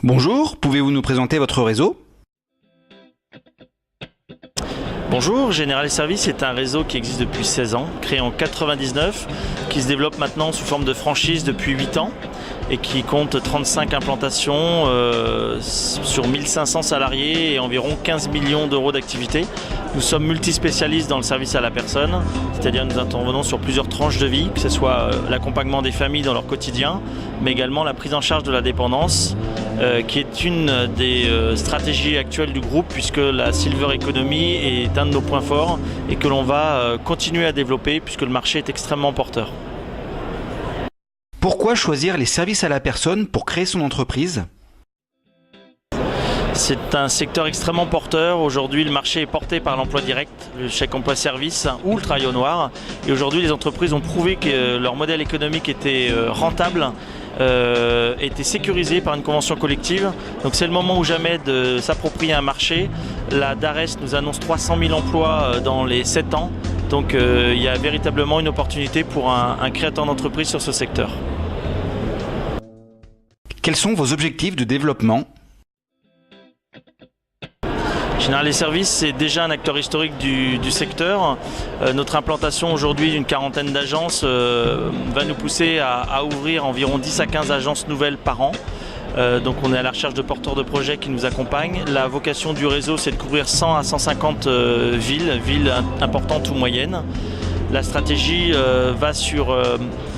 Bonjour, pouvez-vous nous présenter votre réseau ? Bonjour, Général Services est un réseau qui existe depuis 16 ans, créé en 99, qui se développe maintenant sous forme de franchise depuis 8 ans et qui compte 35 implantations sur 1500 salariés et environ 15 millions d'euros d'activité. Nous sommes multispécialistes dans le service à la personne, c'est-à-dire nous intervenons sur plusieurs tranches de vie, que ce soit l'accompagnement des familles dans leur quotidien, mais également la prise en charge de la dépendance, qui est une des stratégies actuelles du groupe, puisque la Silver Economy est un de nos points forts et que l'on va continuer à développer puisque le marché est extrêmement porteur. Pourquoi choisir les services à la personne pour créer son entreprise ? C'est un secteur extrêmement porteur. Aujourd'hui, le marché est porté par l'emploi direct, le chèque emploi service ou le travail au noir. Et aujourd'hui, les entreprises ont prouvé que leur modèle économique était rentable, était sécurisé par une convention collective. Donc c'est le moment ou jamais de s'approprier un marché. La DARES nous annonce 300 000 emplois dans les 7 ans. Donc il y a véritablement une opportunité pour un créateur d'entreprise sur ce secteur. Quels sont vos objectifs de développement ? Général Services, c'est déjà un acteur historique du secteur. Notre implantation aujourd'hui d'une quarantaine d'agences va nous pousser à ouvrir environ 10 à 15 agences nouvelles par an. Donc on est à la recherche de porteurs de projets qui nous accompagnent. La vocation du réseau, c'est de couvrir 100 à 150 villes importantes ou moyennes. La stratégie va sur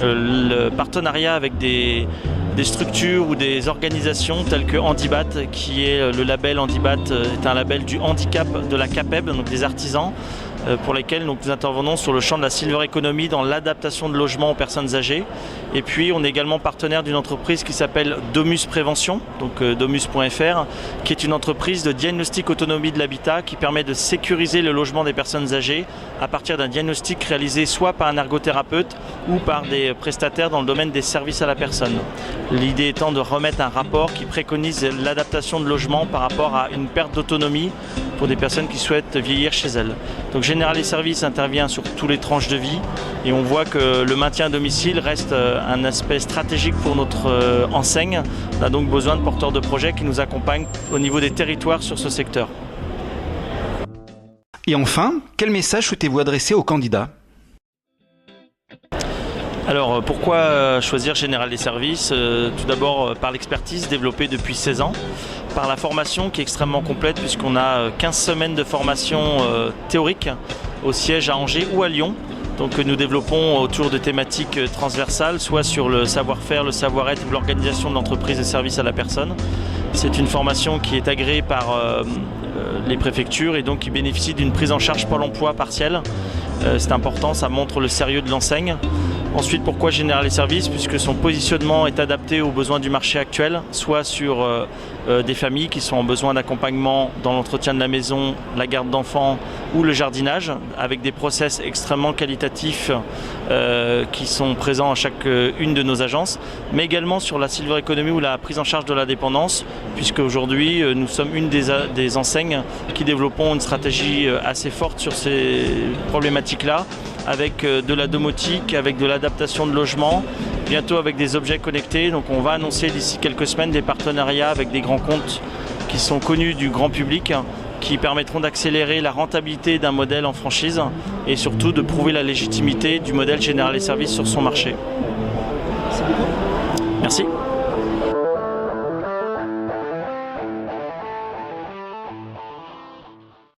le partenariat avec des structures ou des organisations telles que Handibat, qui est le label Handibat, est un label du handicap de la CAPEB, donc des artisans, pour lesquels nous intervenons sur le champ de la Silver Economy dans l'adaptation de logements aux personnes âgées. Et puis on est également partenaire d'une entreprise qui s'appelle Domus Prévention, donc domus.fr, qui est une entreprise de diagnostic autonomie de l'habitat qui permet de sécuriser le logement des personnes âgées à partir d'un diagnostic réalisé soit par un ergothérapeute ou par des prestataires dans le domaine des services à la personne. L'idée étant de remettre un rapport qui préconise l'adaptation de logement par rapport à une perte d'autonomie pour des personnes qui souhaitent vieillir chez elles. Donc Général Services intervient sur toutes les tranches de vie et on voit que le maintien à domicile reste un aspect stratégique pour notre enseigne. On a donc besoin de porteurs de projets qui nous accompagnent au niveau des territoires sur ce secteur. Et enfin, quel message souhaitez-vous adresser aux candidats ? Alors pourquoi choisir Général Services ? Tout d'abord par l'expertise développée depuis 16 ans, par la formation qui est extrêmement complète puisqu'on a 15 semaines de formation théorique au siège à Angers ou à Lyon. Donc nous développons autour de thématiques transversales, soit sur le savoir-faire, le savoir-être ou l'organisation de l'entreprise et services à la personne. C'est une formation qui est agréée par les préfectures et donc qui bénéficie d'une prise en charge Pôle emploi partielle. C'est important, ça montre le sérieux de l'enseigne. Ensuite, pourquoi Général Services ? Puisque son positionnement est adapté aux besoins du marché actuel, soit sur des familles qui sont en besoin d'accompagnement dans l'entretien de la maison, la garde d'enfants ou le jardinage, avec des process extrêmement qualitatifs qui sont présents à chaque une de nos agences, mais également sur la Silver Economy ou la prise en charge de la dépendance, puisque aujourd'hui nous sommes une des enseignes qui développons une stratégie assez forte sur ces problématiques-là, avec de la domotique, avec de l'adaptation de logement, bientôt avec des objets connectés. Donc on va annoncer d'ici quelques semaines des partenariats avec des grands comptes qui sont connus du grand public, qui permettront d'accélérer la rentabilité d'un modèle en franchise et surtout de prouver la légitimité du modèle Général Services sur son marché. Merci.